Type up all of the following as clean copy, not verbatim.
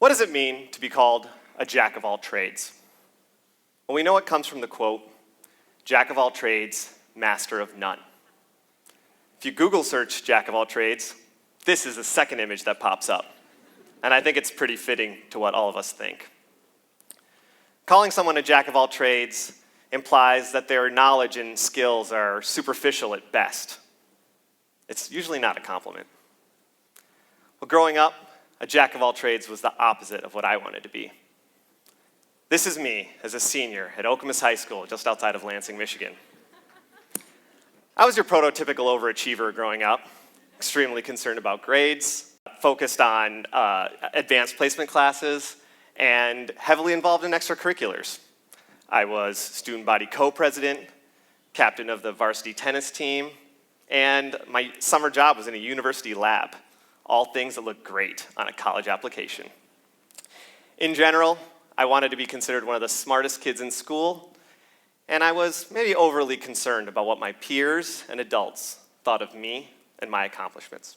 What does it mean to be called a jack of all trades? Well, we know it comes from the quote, "Jack of all trades, master of none." If you Google search jack of all trades, this is the second image that pops up. And I think it's pretty fitting to what all of us think. Calling someone a jack of all trades implies that their knowledge and skills are superficial at best. It's usually not a compliment. Well, growing up, a jack of all trades was the opposite of what I wanted to be. This is me as a senior at Okemos High School, just outside of Lansing, Michigan. I was your prototypical overachiever growing up, extremely concerned about grades, focused on advanced placement classes, and heavily involved in extracurriculars. I was student body co-president, captain of the varsity tennis team, and my summer job was in a university lab, all things that look great on a college application. In general, I wanted to be considered one of the smartest kids in school, and I was maybe overly concerned about what my peers and adults thought of me and my accomplishments.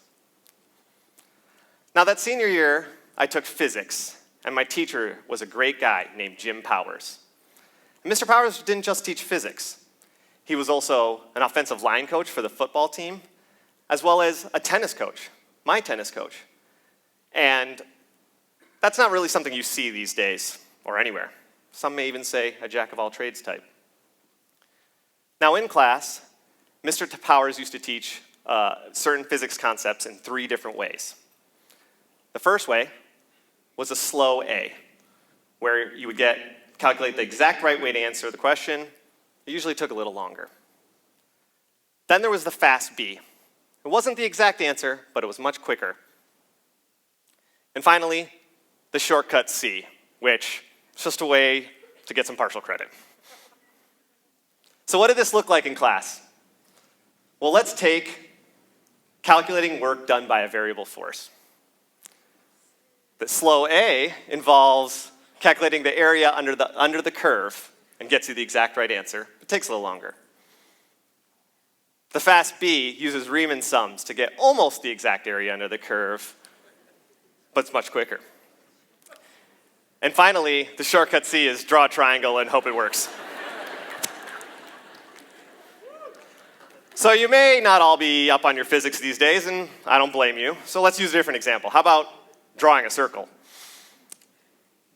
Now, that senior year, I took physics, and my teacher was a great guy named Jim Powers. And Mr. Powers didn't just teach physics. He was also an offensive line coach for the football team, as well as a tennis coach, my tennis coach. And that's not really something you see these days, or anywhere. Some may even say a jack of all trades type. Now in class, Mr. Powers used to teach certain physics concepts in 3 different ways. The first way was a slow A, where you would calculate the exact right way to answer the question. It usually took a little longer. Then there was the fast B. It wasn't the exact answer, but it was much quicker. And finally, the shortcut C, which is just a way to get some partial credit. So what did this look like in class? Well, let's take calculating work done by a variable force. The slow A involves calculating the area under the curve and gets you the exact right answer. It takes a little longer. The fast B uses Riemann sums to get almost the exact area under the curve, but it's much quicker. And finally, the shortcut C is draw a triangle and hope it works. So you may not all be up on your physics these days, and I don't blame you. So let's use a different example. How about drawing a circle?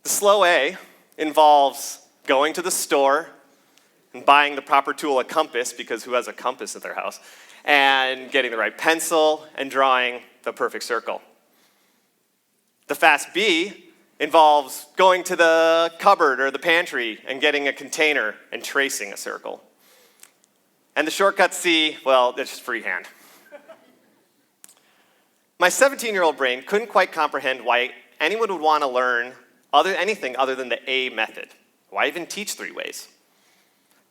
The slow A involves going to the store and buying the proper tool, a compass, because who has a compass at their house, and getting the right pencil and drawing the perfect circle. The fast B involves going to the cupboard or the pantry and getting a container and tracing a circle. And the shortcut C, well, it's just freehand. My 17-year-old brain couldn't quite comprehend why anyone would want to learn anything other than the A method. Why even teach 3 ways?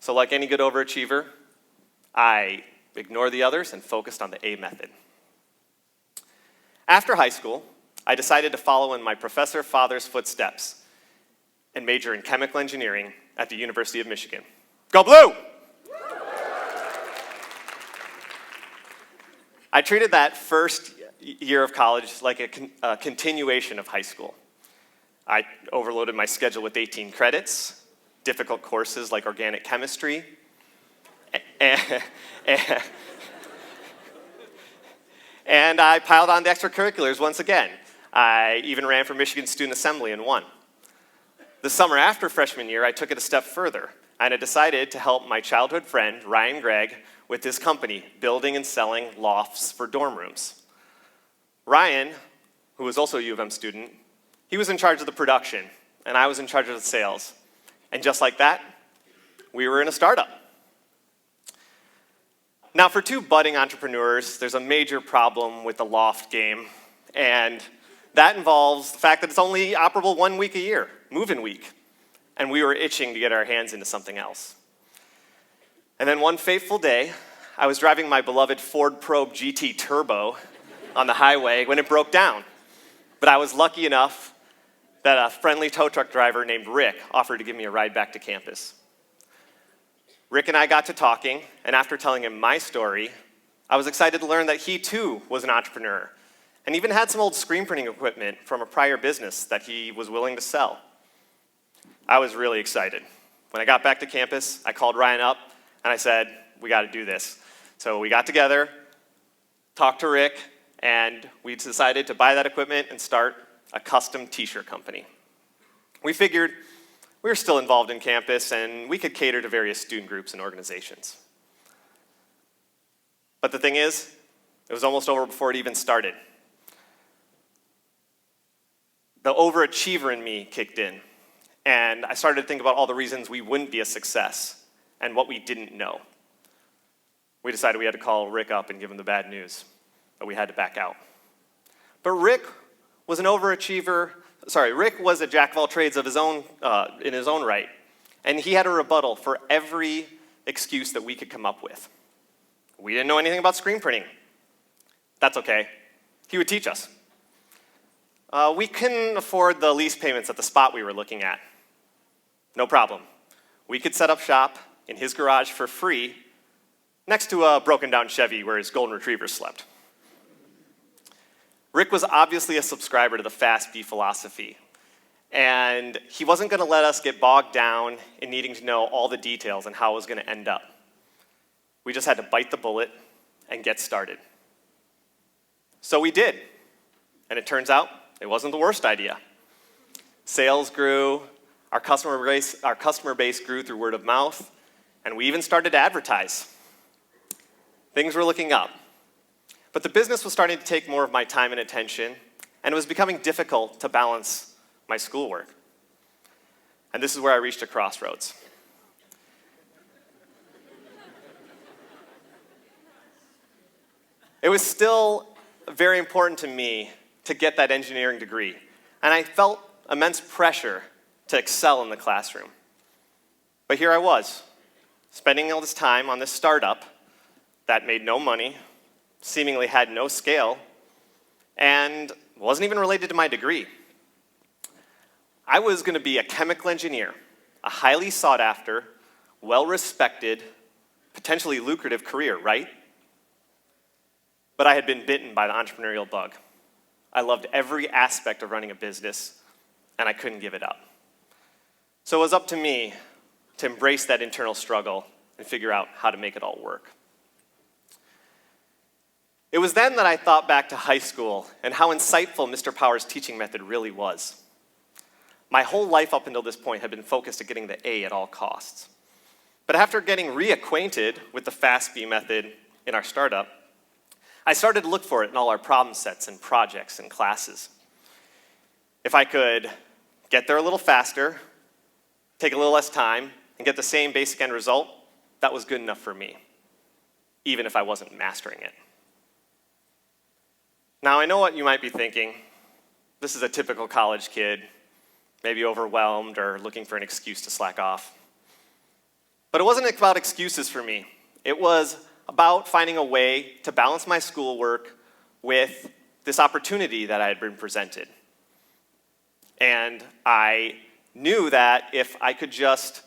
So like any good overachiever, I ignored the others and focused on the A method. After high school, I decided to follow in my professor father's footsteps and major in chemical engineering at the University of Michigan. Go Blue! I treated that first year of college like a continuation of high school. I overloaded my schedule with 18 credits, difficult courses like organic chemistry, and I piled on the extracurriculars once again. I even ran for Michigan Student Assembly and won. The summer after freshman year, I took it a step further, and I decided to help my childhood friend, Ryan Gregg, with his company, building and selling lofts for dorm rooms. Ryan, who was also a U of M student, he was in charge of the production, and I was in charge of the sales. And just like that, we were in a startup. Now, for 2 budding entrepreneurs, there's a major problem with the loft game, and that involves the fact that it's only operable 1 week a year, move-in week, and we were itching to get our hands into something else. And then one fateful day, I was driving my beloved Ford Probe GT Turbo on the highway when it broke down. But I was lucky enough that a friendly tow truck driver named Rick offered to give me a ride back to campus. Rick and I got to talking, and after telling him my story, I was excited to learn that he too was an entrepreneur and even had some old screen printing equipment from a prior business that he was willing to sell. I was really excited. When I got back to campus, I called Ryan up and I said, we got to do this. So we got together, talked to Rick, and we decided to buy that equipment and start a custom t-shirt company. We figured we were still involved in campus and we could cater to various student groups and organizations. But the thing is, it was almost over before it even started. The overachiever in me kicked in, and I started to think about all the reasons we wouldn't be a success and what we didn't know. We decided we had to call Rick up and give him the bad news, that we had to back out. But Rick was an overachiever. Rick was a jack of all trades of his own, in his own right, and he had a rebuttal for every excuse that we could come up with. We didn't know anything about screen printing. That's okay. He would teach us. We couldn't afford the lease payments at the spot we were looking at. No problem. We could set up shop in his garage for free next to a broken down Chevy where his golden retriever slept. Rick was obviously a subscriber to the Fast B philosophy, and he wasn't going to let us get bogged down in needing to know all the details and how it was going to end up. We just had to bite the bullet and get started. So we did, and it turns out it wasn't the worst idea. Sales grew, our customer base grew through word of mouth, and we even started to advertise. Things were looking up. But the business was starting to take more of my time and attention, and it was becoming difficult to balance my schoolwork. And this is where I reached a crossroads. It was still very important to me to get that engineering degree, and I felt immense pressure to excel in the classroom. But here I was, spending all this time on this startup that made no money, seemingly had no scale, and wasn't even related to my degree. I was going to be a chemical engineer, a highly sought after, well-respected, potentially lucrative career, right? But I had been bitten by the entrepreneurial bug. I loved every aspect of running a business, and I couldn't give it up. So it was up to me to embrace that internal struggle and figure out how to make it all work. It was then that I thought back to high school and how insightful Mr. Power's teaching method really was. My whole life up until this point had been focused on getting the A at all costs. But after getting reacquainted with the Fast B method in our startup, I started to look for it in all our problem sets and projects and classes. If I could get there a little faster, take a little less time, and get the same basic end result, that was good enough for me, even if I wasn't mastering it. Now, I know what you might be thinking. This is a typical college kid, maybe overwhelmed or looking for an excuse to slack off. But it wasn't about excuses for me. It was about finding a way to balance my schoolwork with this opportunity that I had been presented. And I knew that if I could just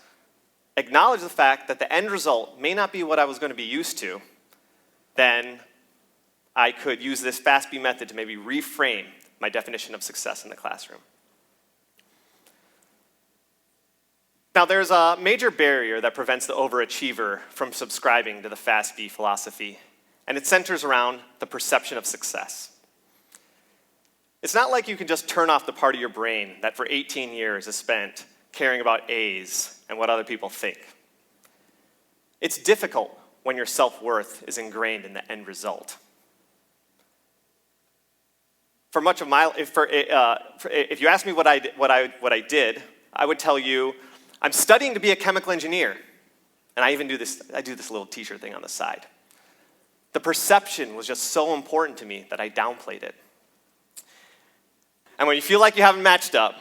acknowledge the fact that the end result may not be what I was going to be used to, then I could use this Fast B method to maybe reframe my definition of success in the classroom. Now, there's a major barrier that prevents the overachiever from subscribing to the Fast B philosophy, and it centers around the perception of success. It's not like you can just turn off the part of your brain that for 18 years is spent caring about A's and what other people think. It's difficult when your self-worth is ingrained in the end result. For much of my, if you ask me what I did, I would tell you, I'm studying to be a chemical engineer. And I do this little t-shirt thing on the side. The perception was just so important to me that I downplayed it. And when you feel like you haven't matched up,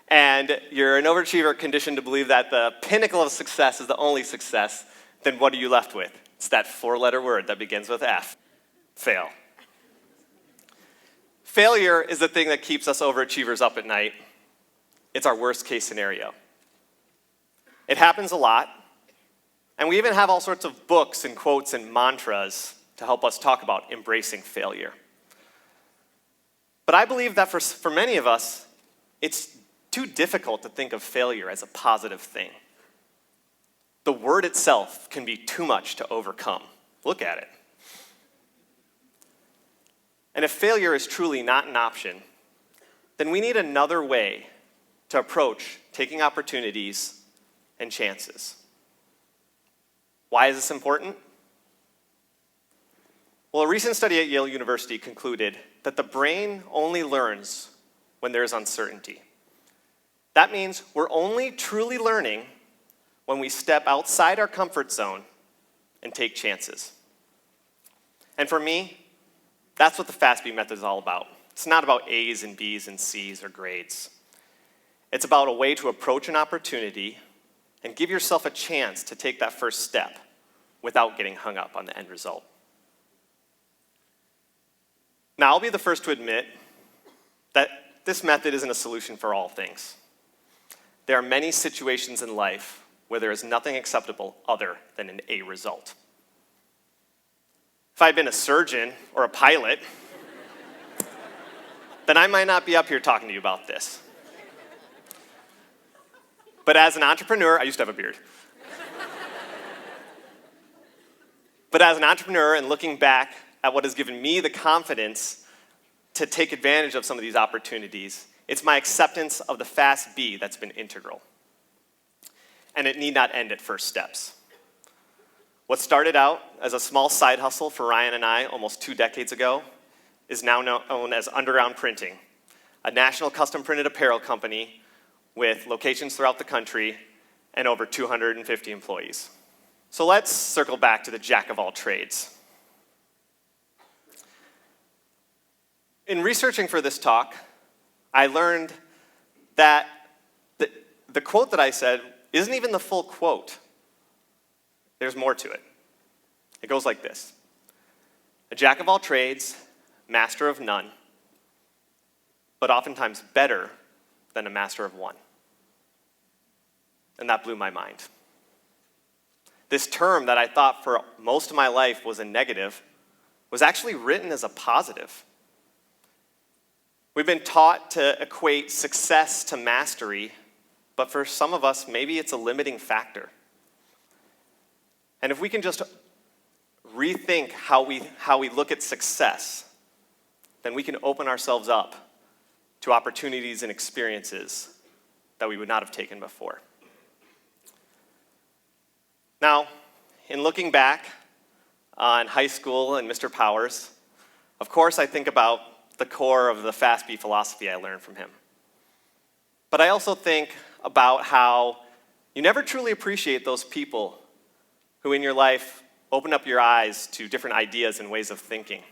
and you're an overachiever conditioned to believe that the pinnacle of success is the only success, then what are you left with? It's that 4-letter word that begins with F. Fail. Failure is the thing that keeps us overachievers up at night. It's our worst case scenario. It happens a lot, and we even have all sorts of books and quotes and mantras to help us talk about embracing failure. But I believe that for many of us, it's too difficult to think of failure as a positive thing. The word itself can be too much to overcome. Look at it. And if failure is truly not an option, then we need another way to approach taking opportunities and chances. Why is this important? Well, a recent study at Yale University concluded that the brain only learns when there is uncertainty. That means we're only truly learning when we step outside our comfort zone and take chances. And for me, that's what the FASB method is all about. It's not about A's and B's and C's or grades. It's about a way to approach an opportunity and give yourself a chance to take that first step without getting hung up on the end result. Now, I'll be the first to admit that this method isn't a solution for all things. There are many situations in life where there is nothing acceptable other than an A result. If I'd been a surgeon or a pilot, then I might not be up here talking to you about this. But as an entrepreneur, I used to have a beard. But as an entrepreneur and looking back at what has given me the confidence to take advantage of some of these opportunities, it's my acceptance of the FASB that's been integral. And it need not end at first steps. What started out as a small side hustle for Ryan and I almost 2 decades ago is now known as Underground Printing, a national custom printed apparel company with locations throughout the country and over 250 employees. So let's circle back to the jack of all trades. In researching for this talk, I learned that the quote that I said isn't even the full quote. There's more to it. It goes like this: a jack of all trades, master of none, but oftentimes better than a master of one. And that blew my mind. This term that I thought for most of my life was a negative was actually written as a positive. We've been taught to equate success to mastery, but for some of us, maybe it's a limiting factor. And if we can just rethink how we look at success, then we can open ourselves up to opportunities and experiences that we would not have taken before. Now, in looking back on high school and Mr. Powers, of course I think about the core of the FASB philosophy I learned from him. But I also think about how you never truly appreciate those people who in your life open up your eyes to different ideas and ways of thinking.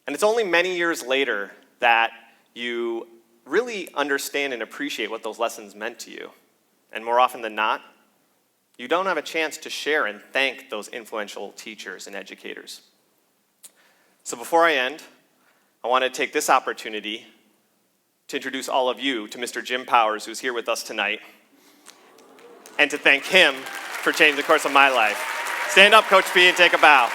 And it's only many years later that you really understand and appreciate what those lessons meant to you. And more often than not, you don't have a chance to share and thank those influential teachers and educators. So before I end, I want to take this opportunity to introduce all of you to Mr. Jim Powers, who's here with us tonight, and to thank him for changing the course of my life. Stand up, Coach P, and take a bow.